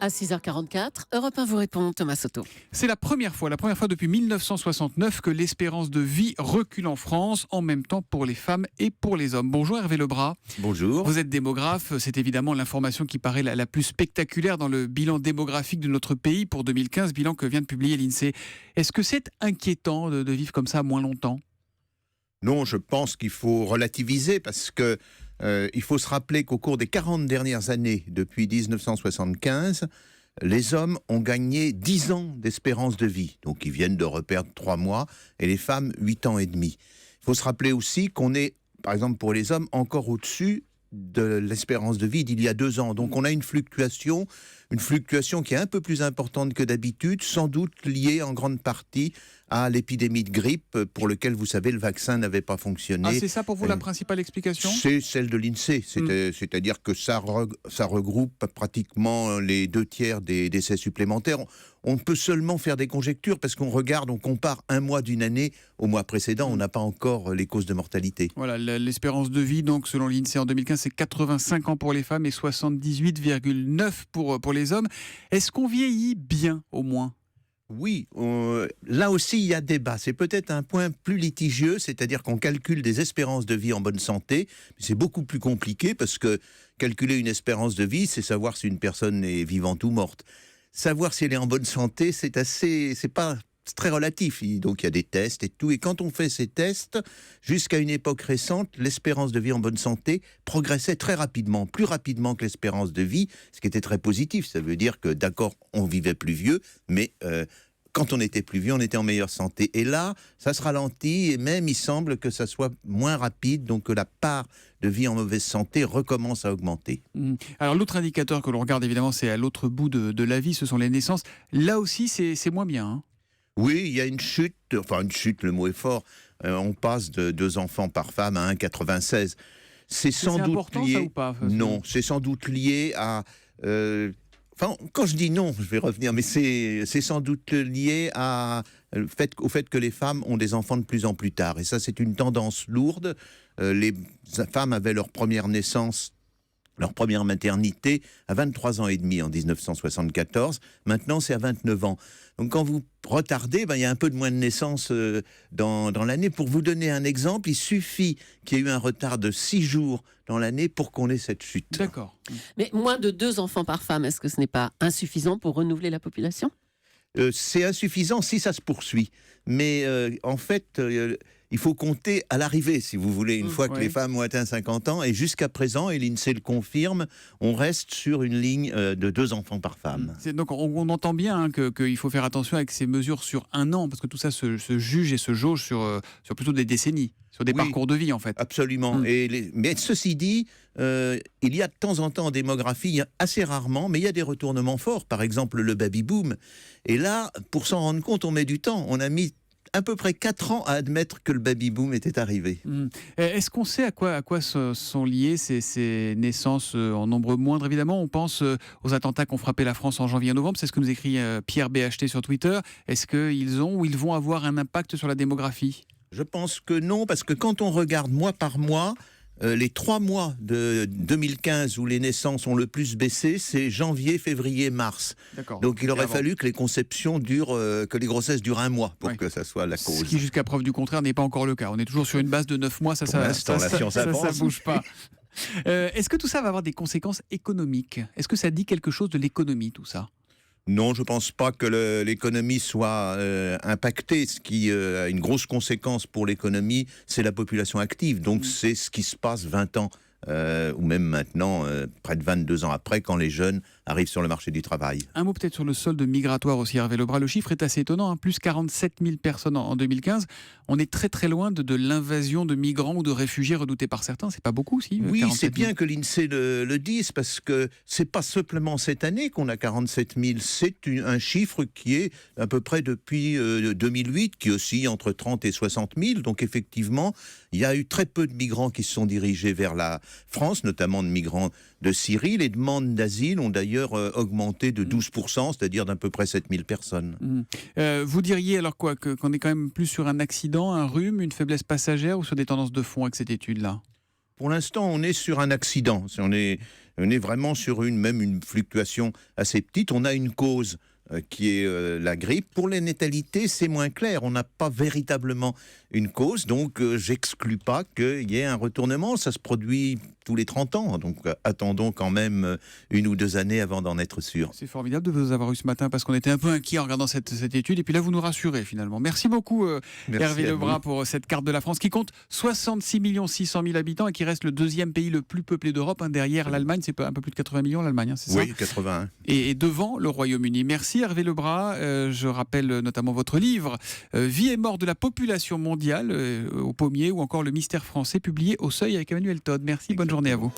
À 6h44, Europe 1 vous répond, Thomas Soto. C'est la première fois depuis 1969 que l'espérance de vie recule en France, en même temps pour les femmes et pour les hommes. Bonjour Hervé Lebras. Bonjour. Vous êtes démographe, c'est évidemment l'information qui paraît la plus spectaculaire dans le bilan démographique de notre pays pour 2015, bilan que vient de publier l'INSEE. Est-ce que c'est inquiétant de vivre comme ça moins longtemps ? Non, je pense qu'il faut relativiser parce que il faut se rappeler qu'au cours des 40 dernières années, depuis 1975, les hommes ont gagné 10 ans d'espérance de vie. Donc ils viennent de reperdre 3 mois et les femmes 8 ans et demi. Il faut se rappeler aussi qu'on est, par exemple pour les hommes, encore au-dessus de l'espérance de vie d'il y a 2 ans. Donc on a une fluctuation qui est un peu plus importante que d'habitude, sans doute liée en grande partie à l'épidémie de grippe pour lequel, vous savez, le vaccin n'avait pas fonctionné. Ah, c'est ça pour vous la principale explication ? C'est celle de l'INSEE, c'est-à-dire que ça regroupe pratiquement les 2 tiers des décès supplémentaires. On peut seulement faire des conjectures parce qu'on compare un mois d'une année au mois précédent, on n'a pas encore les causes de mortalité. Voilà, l'espérance de vie, donc selon l'INSEE en 2015, c'est 85 ans pour les femmes et 78,9 pour les hommes. Est-ce qu'on vieillit bien au moins ? Oui, là aussi il y a débat. C'est peut-être un point plus litigieux, c'est-à-dire qu'on calcule des espérances de vie en bonne santé. C'est beaucoup plus compliqué parce que calculer une espérance de vie, c'est savoir si une personne est vivante ou morte. Savoir si elle est en bonne santé, c'est très relatif. Donc il y a des tests et tout. Et quand on fait ces tests, jusqu'à une époque récente, l'espérance de vie en bonne santé progressait très rapidement, plus rapidement que l'espérance de vie, ce qui était très positif. Ça veut dire que, d'accord, on vivait plus vieux, mais quand on était plus vieux, on était en meilleure santé. Et là, ça se ralentit, et même il semble que ça soit moins rapide, donc que la part de vie en mauvaise santé recommence à augmenter. Alors l'autre indicateur que l'on regarde, évidemment, c'est à l'autre bout de la vie, ce sont les naissances. Là aussi, c'est moins bien, hein. Oui, il y a une chute, le mot est fort. On passe de 2 enfants par femme à 1,96. C'est sans doute important, lié. Ça, ou pas ? Non, c'est sans doute lié à. Quand je dis non, je vais revenir, mais c'est sans doute lié au fait que les femmes ont des enfants de plus en plus tard. Et ça, c'est une tendance lourde. Les femmes avaient leur première naissance, leur première maternité à 23 ans et demi en 1974. Maintenant, c'est à 29 ans. Donc, quand vous retardez, il y a un peu de moins de naissances dans l'année. Pour vous donner un exemple, il suffit qu'il y ait eu un retard de 6 jours dans l'année pour qu'on ait cette chute. D'accord. Mais moins de 2 enfants par femme, est-ce que ce n'est pas insuffisant pour renouveler la population ? C'est insuffisant si ça se poursuit. Mais en fait, il faut compter à l'arrivée, si vous voulez, une fois que les femmes ont atteint 50 ans. Et jusqu'à présent, et l'INSEE le confirme, on reste sur une ligne de 2 enfants par femme. Donc on entend bien qu'il faut faire attention avec ces mesures sur 1 an, parce que tout ça se juge et se jauge sur plutôt des décennies, sur des parcours de vie en fait. Absolument. Mais ceci dit, il y a de temps en temps en démographie, assez rarement, mais il y a des retournements forts. Par exemple, le baby-boom. Et là, pour s'en rendre compte, on met du temps. On a mis à peu près 4 ans à admettre que le baby-boom était arrivé. Est-ce qu'on sait à quoi sont liées ces naissances en nombre moindre ? Évidemment, on pense aux attentats qui ont frappé la France en janvier et novembre. C'est ce que nous écrit Pierre BHT sur Twitter. Est-ce qu'ils ont ou ils vont avoir un impact sur la démographie ? Je pense que non, parce que quand on regarde mois par mois, les 3 mois de 2015 où les naissances ont le plus baissé, c'est janvier, février, mars. D'accord. Donc il aurait fallu que les conceptions que les grossesses durent 1 mois pour que ça soit la cause. Ce qui, jusqu'à preuve du contraire, n'est pas encore le cas. On est toujours sur une base de 9 mois, ça bouge pas. Est-ce que tout ça va avoir des conséquences économiques ? Est-ce que ça dit quelque chose de l'économie, tout ça ? Non, je ne pense pas que l'économie soit impactée. Ce qui a une grosse conséquence pour l'économie, c'est la population active. Donc c'est ce qui se passe 20 ans, ou même maintenant, près de 22 ans après, quand les jeunes arrivent sur le marché du travail. Un mot peut-être sur le solde migratoire aussi, Hervé Lebras. Le chiffre est assez étonnant, plus 47 000 personnes en 2015. On est très très loin de l'invasion de migrants ou de réfugiés redoutés par certains. C'est pas beaucoup, si ? Oui, c'est bien que l'INSEE le dise, parce que c'est pas simplement cette année qu'on a 47 000. C'est un chiffre qui est à peu près depuis 2008, qui oscille entre 30 et 60 000. Donc effectivement, il y a eu très peu de migrants qui se sont dirigés vers la France, notamment de migrants de Syrie. Les demandes d'asile ont d'ailleurs augmenté de 12%, c'est-à-dire d'à peu près 7 000 personnes. Vous diriez alors quoi, qu'on est quand même plus sur un accident, un rhume, une faiblesse passagère, ou sur des tendances de fond avec cette étude-là ? pour l'instant, on est sur un accident. On est vraiment sur une fluctuation assez petite. On a une cause qui est la grippe. Pour les natalités, c'est moins clair. On n'a pas véritablement une cause, donc j'exclus pas qu'il y ait un retournement. Ça se produit tous les 30 ans, donc attendons quand même 1 ou 2 années avant d'en être sûr. C'est formidable de vous avoir eu ce matin parce qu'on était un peu inquiets en regardant cette étude et puis là vous nous rassurez finalement. Merci beaucoup Hervé Lebras pour cette carte de la France qui compte 66 600 000 habitants et qui reste le 2e pays le plus peuplé d'Europe, derrière l'Allemagne. C'est un peu plus de 80 millions l'Allemagne, c'est ça ? Oui, 81. Et devant le Royaume-Uni. Merci Hervé Lebras. Je rappelle notamment votre livre Vie et mort de la population mondiale au Pommier ou encore Le mystère français publié au Seuil avec Emmanuel Todd. Merci, bonne journée à vous.